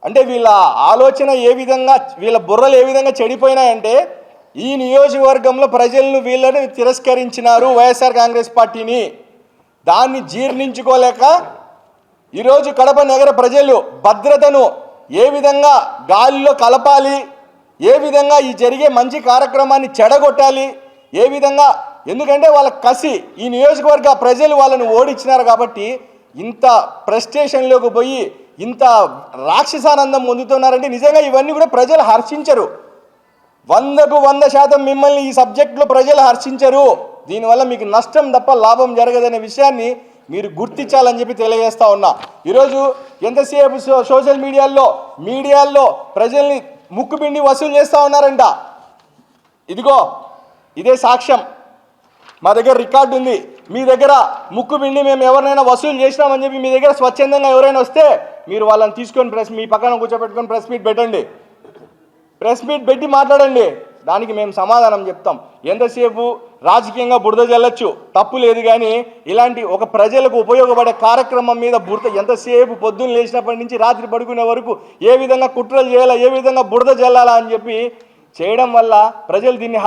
అంటే వీళ్ళ ఆలోచన ఏ విధంగా, వీళ్ళ బుర్రలు ఏ విధంగా చెడిపోయినాయంటే, ఈ నియోజకవర్గంలో ప్రజలను వీళ్ళని తిరస్కరించినారు వైఎస్ఆర్ కాంగ్రెస్ పార్టీని. దాన్ని జీర్ణించుకోలేక ఈరోజు కడప నగర ప్రజలు భద్రతను ఏ విధంగా గాలిలో కలపాలి, ఏ విధంగా ఈ జరిగే మంచి కార్యక్రమాన్ని చెడగొట్టాలి, ఏ విధంగా, ఎందుకంటే వాళ్ళ కసి, ఈ నియోజకవర్గ ప్రజలు వాళ్ళని ఓడించినారు కాబట్టి ఇంత ప్రెస్టేషన్లోకి పోయి ఇంత రాక్షసానందం పొందుతున్నారంటే నిజంగా ఇవన్నీ కూడా ప్రజలు హర్షించరు. 100కు 100% మిమ్మల్ని ఈ సబ్జెక్టులో ప్రజలు హర్షించరు. దీనివల్ల మీకు నష్టం తప్ప లాభం జరగదనే విషయాన్ని మీరు గుర్తించాలని చెప్పి తెలియజేస్తా ఉన్నా. ఈరోజు ఎంతసేపు సోషల్ మీడియాల్లో ప్రజల్ని ముక్కుపిండి వసూలు చేస్తూ ఉన్నారంట. ఇదిగో ఇదే సాక్ష్యం, మా దగ్గర రికార్డు ఉంది. మీ దగ్గర ముక్కుపిండి మేము ఎవరినైనా వసూలు చేసినామని చెప్పి మీ దగ్గర స్వచ్ఛందంగా ఎవరైనా వస్తే మీరు వాళ్ళని తీసుకొని మీ పక్కన కూర్చోబెట్టుకొని ప్రెస్ మీట్ పెట్టండి. ప్రెస్ మీట్ పెట్టి మాట్లాడండి, దానికి మేము సమాధానం చెప్తాం. ఎంతసేపు రాజకీయంగా బురద జల్లచ్చు, తప్పు లేదు. కానీ ఇలాంటి ఒక ప్రజలకు ఉపయోగపడే కార్యక్రమం మీద ఎంతసేపు పొద్దున్న లేచినప్పటి నుంచి రాత్రి పడుకునే వరకు ఏ విధంగా కుట్రలు చేయాలా, ఏ విధంగా బురద జల్లాలా అని చెప్పి చేయడం వల్ల ప్రజలు దీన్ని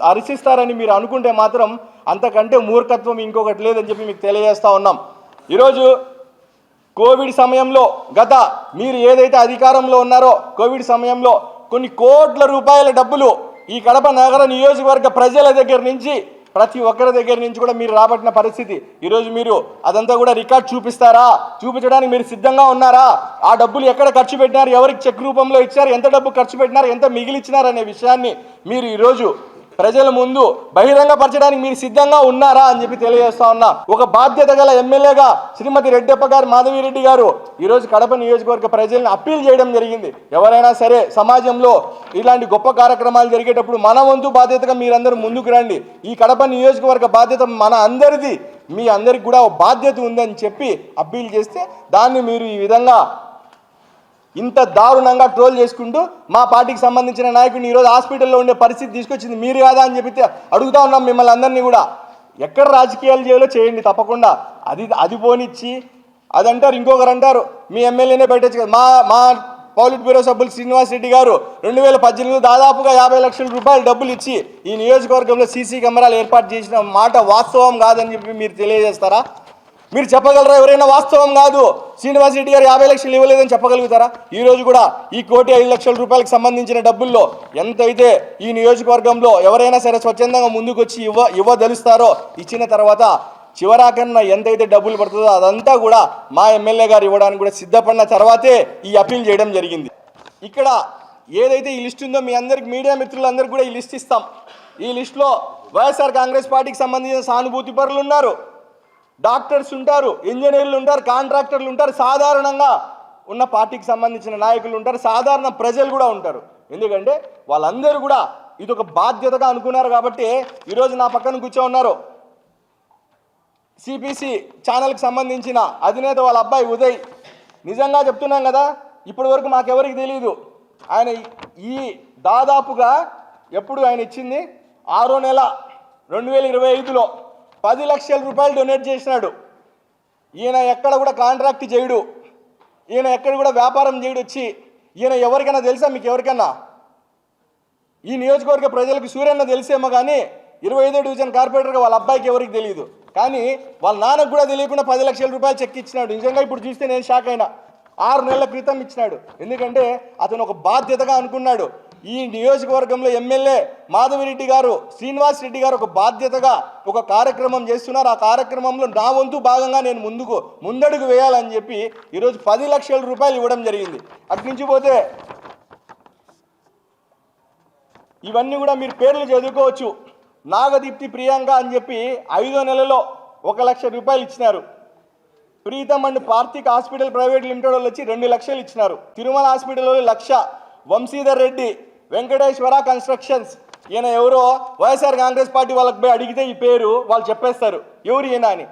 హర్షిస్తారని మీరు అనుకుంటే మాత్రం అంతకంటే మూర్ఖత్వం ఇంకొకటి లేదని చెప్పి మీకు తెలియజేస్తూ ఉన్నాం. ఈరోజు కోవిడ్ సమయంలో మీరు ఏదైతే అధికారంలో ఉన్నారో కోవిడ్ సమయంలో కొన్ని కోట్ల రూపాయల డబ్బులు ఈ కడప నగర నియోజకవర్గ ప్రజల దగ్గర నుంచి, ప్రతి ఒక్కరి దగ్గర నుంచి కూడా మీరు రాబట్టిన పరిస్థితి. ఈరోజు మీరు అదంతా కూడా రికార్డ్ చూపిస్తారా? చూపించడానికి మీరు సిద్ధంగా ఉన్నారా? ఆ డబ్బులు ఎక్కడ ఖర్చు పెట్టినారు, ఎవరికి చెక్ రూపంలో ఇచ్చారు, ఎంత డబ్బు ఖర్చు పెట్టినారు, ఎంత మిగిలిచ్చినారు అనే విషయాన్ని మీరు ఈరోజు ప్రజల ముందు బహిరంగపరచడానికి మీరు సిద్ధంగా ఉన్నారా అని చెప్పి తెలియజేస్తా ఉన్నా. ఒక బాధ్యత గల ఎమ్మెల్యేగా శ్రీమతి రెడ్డప్ప గారు, మాధవిరెడ్డి గారు ఈరోజు కడప నియోజకవర్గ ప్రజల్ని అప్పీల్ చేయడం జరిగింది. ఎవరైనా సరే సమాజంలో ఇలాంటి గొప్ప కార్యక్రమాలు జరిగేటప్పుడు మన వంతు బాధ్యతగా మీరందరూ ముందుకు రండి. ఈ కడప నియోజకవర్గ బాధ్యత మన అందరిది, మీ అందరికి కూడా బాధ్యత ఉందని చెప్పి అప్పీల్ చేస్తే దాన్ని మీరు ఈ విధంగా ఇంత దారుణంగా ట్రోల్ చేసుకుంటూ మా పార్టీకి సంబంధించిన నాయకుడిని ఈరోజు హాస్పిటల్లో ఉండే పరిస్థితి తీసుకొచ్చింది మీరు కాదా అని చెప్పి అడుగుతా ఉన్నాం మిమ్మల్ని అందరినీ కూడా. ఎక్కడ రాజకీయాలు చేయాలో చేయండి తప్పకుండా. అది పోనిచ్చి అదంటారు, ఇంకొకరు అంటారు మీ ఎమ్మెల్యేనే పెట్టచ్చు కదా. మా పాలిట్ బ్యూరో సభ్యులు శ్రీనివాస్ రెడ్డి గారు 2018లో దాదాపుగా 50 లక్షల రూపాయలు డబ్బులు ఇచ్చి ఈ నియోజకవర్గంలో సీసీ కెమెరాలు ఏర్పాటు చేసిన మాట వాస్తవం కాదని చెప్పి మీరు తెలియజేస్తారా? మీరు చెప్పగలరా? ఎవరైనా వాస్తవం కాదు శ్రీనివాస్ రెడ్డి గారు 50 లక్షలు ఇవ్వలేదని చెప్పగలుగుతారా? ఈరోజు కూడా ఈ 1,05,00,000 రూపాయలకు సంబంధించిన డబ్బుల్లో ఎంతైతే ఈ నియోజకవర్గంలో ఎవరైనా సరే స్వచ్ఛందంగా ముందుకు వచ్చి ఇవ్వదలుస్తారో ఇచ్చిన తర్వాత చివరాకన్నా ఎంతైతే డబ్బులు పడుతుందో అదంతా కూడా మా ఎమ్మెల్యే గారు ఇవ్వడానికి కూడా సిద్ధపడిన తర్వాతే ఈ అప్పీల్ చేయడం జరిగింది. ఇక్కడ ఏదైతే ఈ లిస్ట్ ఉందో మీ అందరికి, మీడియా మిత్రులందరికీ కూడా ఈ లిస్ట్ ఇస్తాం. ఈ లిస్టులో వైఎస్ఆర్ కాంగ్రెస్ పార్టీకి సంబంధించిన సానుభూతి పరులు ఉన్నారు, డాక్టర్స్ ఉంటారు, ఇంజనీర్లు ఉంటారు, కాంట్రాక్టర్లు ఉంటారు, సాధారణంగా ఉన్న పార్టీకి సంబంధించిన నాయకులు ఉంటారు, సాధారణ ప్రజలు కూడా ఉంటారు. ఎందుకంటే వాళ్ళందరూ కూడా ఇది ఒక బాధ్యతగా అనుకున్నారు కాబట్టి ఈరోజు నా పక్కన కూర్చో ఉన్నారు. సిపిసి ఛానల్కి సంబంధించిన అధినేత వాళ్ళ అబ్బాయి ఉదయ్. నిజంగా చెప్తున్నాం కదా, ఇప్పటి వరకు మాకెవరికి తెలియదు. ఆయన ఈ దాదాపుగా ఎప్పుడు ఆయన ఇచ్చింది 6వ నెల 2025లో 10 లక్షల రూపాయలు డొనేట్ చేసినాడు. ఈయన ఎక్కడ కూడా కాంట్రాక్ట్ చేయడు, ఈయన ఎక్కడ కూడా వ్యాపారం చేయడు. వచ్చి ఈయన ఎవరికైనా తెలుసా? మీకు ఎవరికైనా ఈ నియోజకవర్గ ప్రజలకు సూర్యన్న తెలిసేమో కానీ 25వ డివిజన్ కార్పొరేటర్గా వాళ్ళ అబ్బాయికి ఎవరికి తెలియదు. కానీ వాళ్ళ నాన్నకు కూడా తెలియకుండా 10 లక్షల రూపాయలు చెక్ ఇచ్చినాడు. నిజంగా ఇప్పుడు చూస్తే నేను షాక్ అయినా. 6 నెలల క్రితం ఇచ్చినాడు. ఎందుకంటే అతను ఒక బాధ్యతగా అనుకున్నాడు. ఈ నియోజకవర్గంలో ఎమ్మెల్యే మాధవిరెడ్డి గారు, శ్రీనివాస్ రెడ్డి గారు ఒక బాధ్యతగా ఒక కార్యక్రమం చేస్తున్నారు. ఆ కార్యక్రమంలో నా వంతు భాగంగా నేను ముందడుగు వేయాలని చెప్పి ఈరోజు 10 లక్షల రూపాయలు ఇవ్వడం జరిగింది. అటు నుంచి పోతే ఇవన్నీ కూడా మీరు పేర్లు చదువుకోవచ్చు. నాగదీప్తి ప్రియాంక అని చెప్పి 5వ నెలలో 1 లక్ష రూపాయలు ఇచ్చినారు. Preetham and Parthik hospital private limited వాళ్ళు వచ్చి 2 లక్షలు ఇచ్చినారు. తిరుమల హాస్పిటల్ వాళ్ళు 1,00,000. వంశీధర్ రెడ్డి వెంకటేశ్వర కన్స్ట్రక్షన్స్, ఈయన ఎవరో వైఎస్ఆర్ కాంగ్రెస్ పార్టీ వాళ్ళకి పోయి అడిగితే ఈ పేరు వాళ్ళు చెప్పేస్తారు ఎవరు ఈయన అని.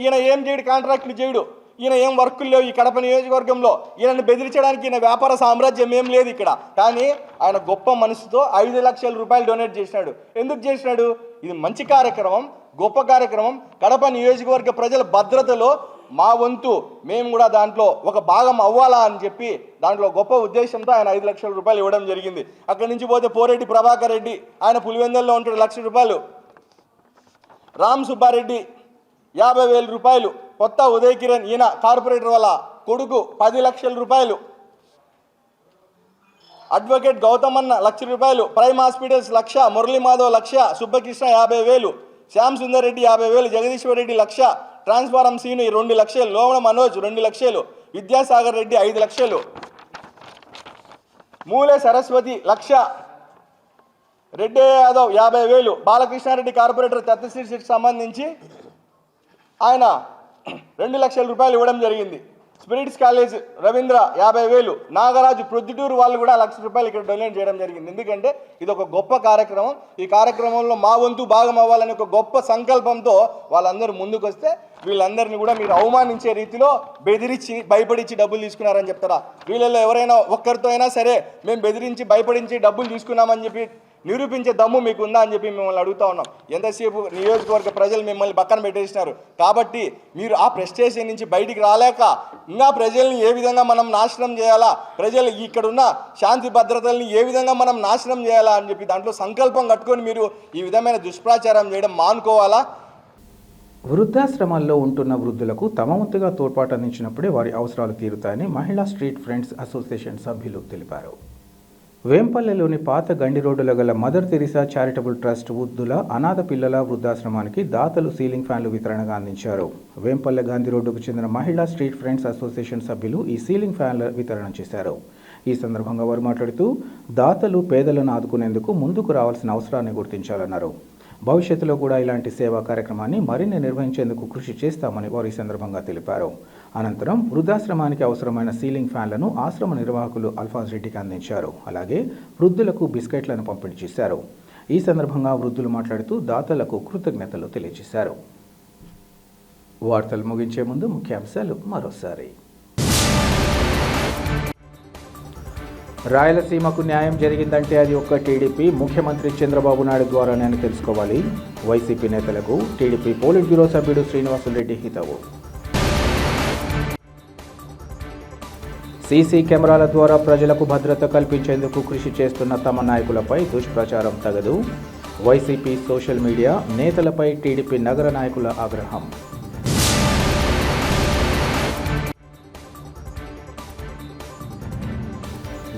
ఈయన ఏం చేయడు, కాంట్రాక్ట్లు చేయడు, ఈయన ఏం వర్కులు లేవు ఈ కడప నియోజకవర్గంలో. ఈయనని బెదిరించడానికి ఈయన వ్యాపార సామ్రాజ్యం ఏం లేదు ఇక్కడ. కానీ ఆయన గొప్ప మనసుతో 5 లక్షల రూపాయలు డొనేట్ చేసినాడు. ఎందుకు చేసినాడు? ఇది మంచి కార్యక్రమం, గొప్ప కార్యక్రమం. కడప నియోజకవర్గ ప్రజల భద్రతలో మా వంతు మేము కూడా దాంట్లో ఒక భాగం అవ్వాలా అని చెప్పి దాంట్లో గొప్ప ఉద్దేశంతో ఆయన 5 లక్షల రూపాయలు ఇవ్వడం జరిగింది. అక్కడి నుంచి పోతే పోరెడ్డి ప్రభాకర్ రెడ్డి, ఆయన పులివెందుల్లో ఉంటాడు, 1 లక్ష రూపాయలు. రామ్ సుబ్బారెడ్డి 50,000 రూపాయలు. కొత్త ఉదయ్ కిరణ్, ఈయన కార్పొరేటర్ వాళ్ళ కొడుకు 10 లక్షల రూపాయలు. అడ్వకేట్ గౌతమన్న 1 లక్ష రూపాయలు. Prime hospitals 1,00,000. Murali Madhav 1,00,000. Subbakrishna 50,000. Shyam Sundar Reddy 50,000. Jagadeeshwar Reddy 1,00,000. Transform Seenu 2 లక్షలు. లోవణ మనోజ్ 2 లక్షలు. విద్యాసాగర్ రెడ్డి 5 లక్షలు. మూలే సరస్వతి 1,00,000. రెడ్డి యాదవ్ 50,000. బాలకృష్ణారెడ్డి కార్పొరేటర్ తత్తశ్రీకి సంబంధించి ఆయన 2 లక్షల రూపాయలు ఇవ్వడం జరిగింది. Spirits college Ravindra 50,000. నాగరాజు ప్రొద్దుటూరు వాళ్ళు కూడా 1 లక్ష రూపాయలు ఇక్కడ డొనేట్ చేయడం జరిగింది. ఎందుకంటే ఇది ఒక గొప్ప కార్యక్రమం. ఈ కార్యక్రమంలో మా వంతు భాగం అవ్వాలని ఒక గొప్ప సంకల్పంతో వాళ్ళందరూ ముందుకు వస్తే వీళ్ళందరినీ కూడా మీరు అవమానించే రీతిలో బెదిరించి భయపడించి డబ్బులు తీసుకున్నారని చెప్తారా? వీళ్ళల్లో ఎవరైనా ఒక్కరితో అయినా సరే మేము బెదిరించి భయపడించి డబ్బులు తీసుకున్నామని చెప్పి నిరూపించే దమ్ము మీకు ఉందా అని చెప్పి మిమ్మల్ని అడుగుతా ఉన్నాం. ఎంతసేపు నియోజకవర్గ ప్రజలు మిమ్మల్ని పక్కన పెట్టేసినారు కాబట్టి మీరు ఆ ప్రెస్టేషన్ నుంచి బయటికి రాలేక ఇంకా ప్రజల్ని ఏ విధంగా మనం నాశనం చేయాలా, ప్రజలు ఇక్కడున్న శాంతి భద్రతల్ని ఏ విధంగా మనం నాశనం చేయాలా అని చెప్పి దాంట్లో సంకల్పం కట్టుకొని మీరు ఈ విధమైన దుష్ప్రచారం చేయడం మానుకోవాలా. వృద్ధాశ్రమాల్లో ఉంటున్న వృద్ధులకు తమ వంతుగా తోడ్పాటు అందించినప్పుడే వారి అవసరాలు తీరుతాయని మహిళా స్ట్రీట్ ఫ్రెండ్స్ అసోసియేషన్ సభ్యులు తెలిపారు. వేంపల్లెలోని పాత గండి రోడ్డులో గల మదర్ తెరిసా చారిటబుల్ ట్రస్ట్ వృద్ధుల అనాథ పిల్లల వృద్ధాశ్రమానికి దాతలు సీలింగ్ ఫ్యాన్లు వితరణగా అందించారు. వేంపల్లె గాంధీ రోడ్డుకు చెందిన మహిళా స్ట్రీట్ ఫ్రెండ్స్ అసోసియేషన్ సభ్యులు ఈ సీలింగ్ ఫ్యాన్ల వితరణ చేశారు. ఈ సందర్భంగా వారు మాట్లాడుతూ దాతలు పేదలను ఆదుకునేందుకు ముందుకు రావాల్సిన అవసరాన్ని గుర్తించాలన్నారు. భవిష్యత్తులో కూడా ఇలాంటి సేవా కార్యక్రమాన్ని మరిన్ని నిర్వహించేందుకు కృషి చేస్తామని వారు ఈ సందర్భంగా తెలిపారు. అనంతరం వృద్ధాశ్రమానికి అవసరమైన సీలింగ్ ఫ్యాన్లను ఆశ్రమ నిర్వాహకులు అల్ఫాజ్ రెడ్డికి అందించారు. అలాగే వృద్ధులకు బిస్కెట్లను పంపిణీ చేశారు. ఈ సందర్భంగా వృద్ధులు మాట్లాడుతూ దాతలకు కృతజ్ఞతలు తెలియజేశారు. వార్తలు ముగించే ముందు ముఖ్యాంశాలు మరోసారి. రాయలసీమకు న్యాయం జరిగిందంటే అది ఒక్క టీడీపీ, ముఖ్యమంత్రి చంద్రబాబు నాయుడు ద్వారానే అని తెలుసుకోవాలి. వైసీపీ నేతలకు టీడీపీ పోలిట్ బ్యూరో సభ్యుడు శ్రీనివాసులరెడ్డి హితవు. సీసీ కెమెరాల ద్వారా ప్రజలకు భద్రత కల్పించేందుకు కృషి చేస్తున్న తమ నాయకులపై దుష్ప్రచారం తగదు. వైసీపీ సోషల్ మీడియా నేతలపై టీడీపీ నగర నాయకుల ఆగ్రహం.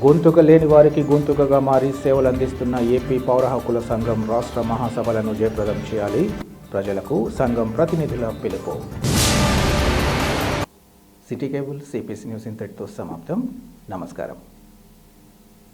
గొంతుక లేని వారికి గొంతుకగా మారి సేవలు అందిస్తున్న ఏపీ పౌర హక్కుల సంఘం రాష్ట్ర మహాసభలను జయప్రదం చేయాలి. ప్రజలకు సంఘం ప్రతినిధుల పిలుపు. సిటీ కేబుల్ సిపిసి న్యూస్ ఇంతటితో సమాప్తం. నమస్కారం.